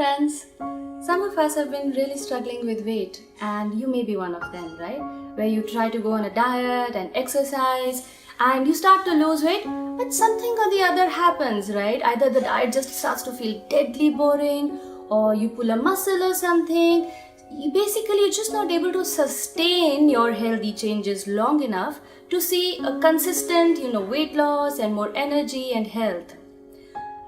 friends! Some of us have been really struggling with weight, and you may be one of them, right? Where you try to go on a diet and exercise and you start to lose weight, but something or the other happens, right? Either the diet just starts to feel deadly boring, or you pull a muscle or something. You're just not able to sustain your healthy changes long enough to see a consistent, weight loss and more energy and health.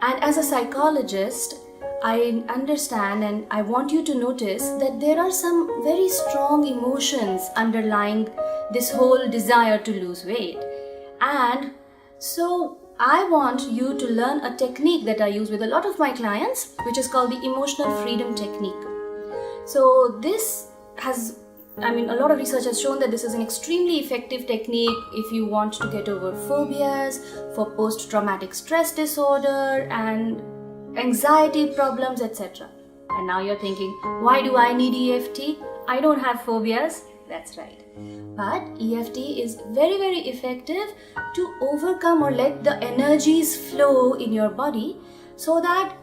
And as a psychologist, I understand and I want you to notice that there are some very strong emotions underlying this whole desire to lose weight. And so I want you to learn a technique that I use with a lot of my clients, which is called the emotional freedom technique. So this has, a lot of research has shown that this is an extremely effective technique if you want to get over phobias, for post-traumatic stress disorder and anxiety problems, etc. And now you're thinking, why do I need EFT? I don't have phobias. That's right. But EFT is very, very effective to overcome or let the energies flow in your body, so that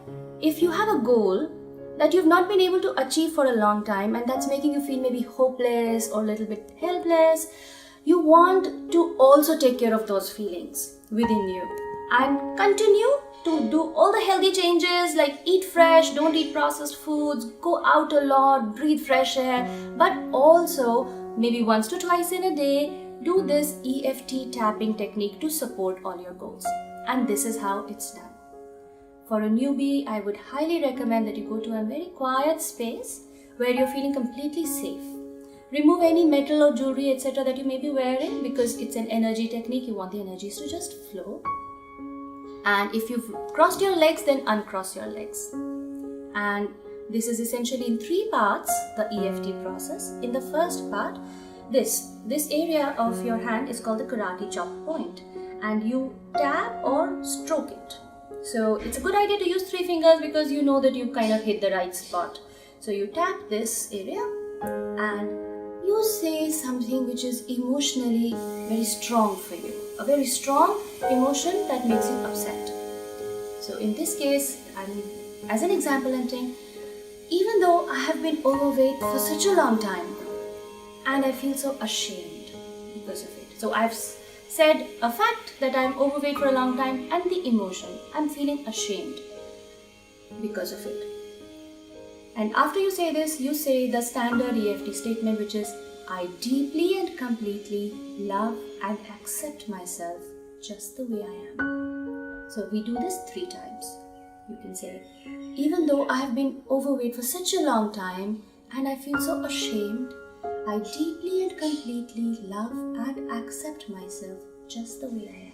if you have a goal that you've not been able to achieve for a long time and that's making you feel maybe hopeless or a little bit helpless, you want to also take care of those feelings within you and continue to do all the healthy changes like eat fresh, don't eat processed foods, go out a lot, breathe fresh air, but also maybe once to twice in a day, do this EFT tapping technique to support all your goals. And this is how it's done. For a newbie, I would highly recommend that you go to a very quiet space where you're feeling completely safe. Remove any metal or jewelry, etc. that you may be wearing, because it's an energy technique. You want the energies to just flow. And if you've crossed your legs, then uncross your legs. And this is essentially in 3 parts, the EFT process. In the first part, this area of your hand is called the karate chop point, and you tap or stroke it. So it's a good idea to use 3 fingers because you know that you kind of hit the right spot. So you tap this area and you say something which is emotionally very strong for you. A very strong emotion that makes you upset. So in this case, as an example, I'm saying, even though I have been overweight for such a long time and I feel so ashamed because of it. So I've said a fact that I'm overweight for a long time and the emotion, I'm feeling ashamed because of it. And after you say this, you say the standard EFT statement, which is, I deeply and completely love and accept myself just the way I am. So we do this 3 times. You can say, even though I have been overweight for such a long time and I feel so ashamed, I deeply and completely love and accept myself just the way I am.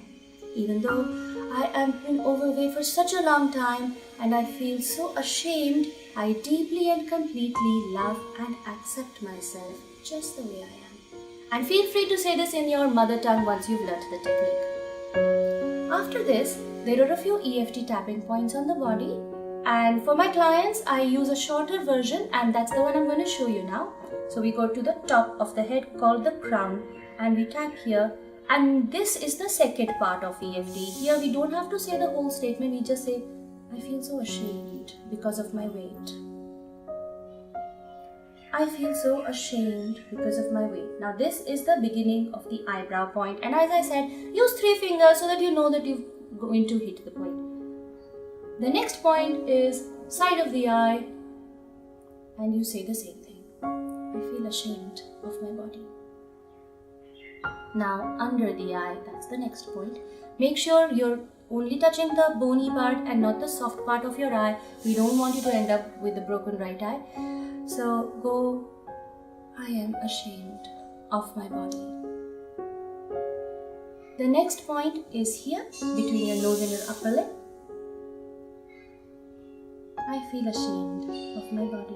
Even though I have been overweight for such a long time and I feel so ashamed, I deeply and completely love and accept myself just the way I am. And feel free to say this in your mother tongue once you've learnt the technique. After this, there are a few EFT tapping points on the body. And for my clients, I use a shorter version, and that's the one I'm going to show you now. So we go to the top of the head called the crown and we tap here. And this is the second part of EFT. Here we don't have to say the whole statement. We just say, I feel so ashamed because of my weight. I feel so ashamed because of my weight. Now this is the beginning of the eyebrow point. And as I said, use 3 fingers so that you know that you're going to hit the point. The next point is side of the eye. And you say the same thing. I feel ashamed of my body. Now under the eye, that's the next point. Make sure you're only touching the bony part and not the soft part of your eye. We don't want you to end up with the broken right eye. So go, I am ashamed of my body. The next point is here, between your nose and your upper lip. I feel ashamed of my body.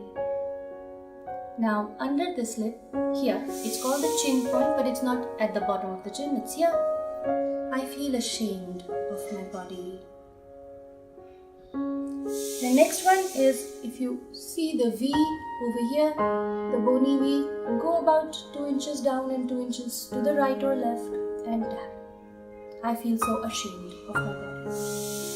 Now under this lip, here, it's called the chin point, but it's not at the bottom of the chin, it's here. I feel ashamed of my body. The next one is, if you see the V over here, the bony V, go about 2 inches down and 2 inches to the right or left and tap. I feel so ashamed of my body.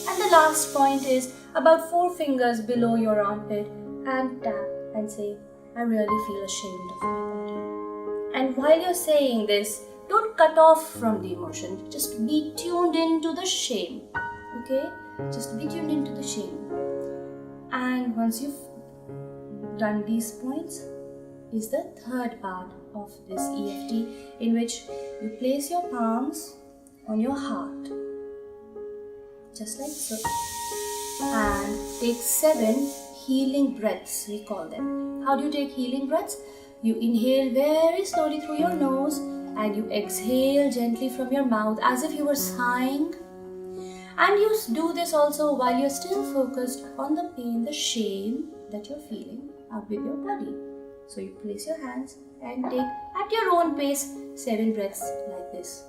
And the last point is about 4 fingers below your armpit and tap and say, I really feel ashamed of my body. And while you're saying this, don't cut off from the emotion. Just be tuned into the shame. Okay? Just be tuned into the shame. And once you've done these points, is the third part of this EFT, in which you place your palms on your heart, just like so, and take 7 healing breaths, we call them. How do you take healing breaths? You inhale very slowly through your nose and you exhale gently from your mouth as if you were sighing. And you do this also while you're still focused on the pain, the shame that you're feeling up with your body. So you place your hands and take at your own pace 7 breaths like this.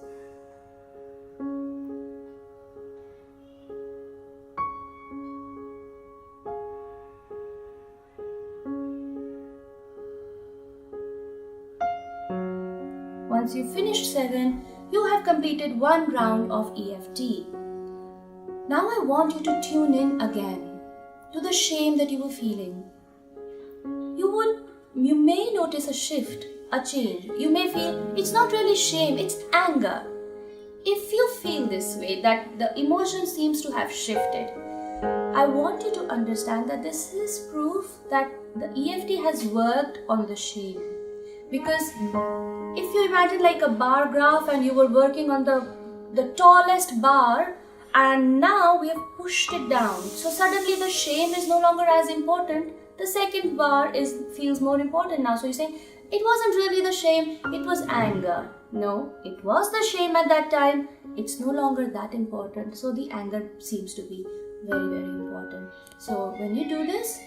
Once you finish 7, you have completed 1 round of EFT. Now I want you to tune in again to the shame that you were feeling. You may notice a shift, a change. You may feel it's not really shame, it's anger. If you feel this way, that the emotion seems to have shifted, I want you to understand that this is proof that the EFT has worked on the shame. Because if you imagine like a bar graph and you were working on the tallest bar, and now we have pushed it down. So suddenly the shame is no longer as important. The second bar feels more important now. So you're saying, it wasn't really the shame, it was anger. No, it was the shame at that time. It's no longer that important. So the anger seems to be very, very important. So when you do this,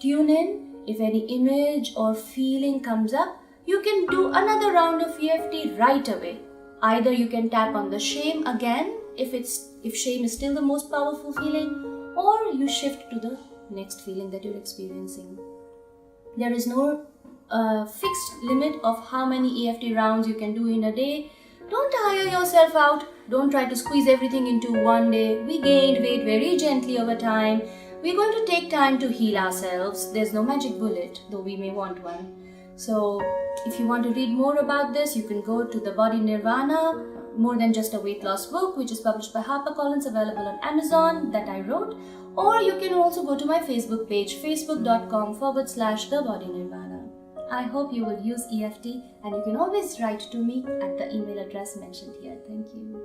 tune in. If any image or feeling comes up, you can do another round of EFT right away. Either you can tap on the shame again, if shame is still the most powerful feeling, or you shift to the next feeling that you're experiencing. There is no fixed limit of how many EFT rounds you can do in a day. Don't tire yourself out. Don't try to squeeze everything into one day. We gained weight very gently over time. We're going to take time to heal ourselves. There's no magic bullet, though we may want one. So if you want to read more about this, you can go to The Body Nirvana, More Than Just a Weight Loss Book, which is published by HarperCollins, available on Amazon, that I wrote. Or you can also go to my Facebook page, facebook.com/The Body Nirvana. I hope you will use EFT, and you can always write to me at the email address mentioned here. Thank you.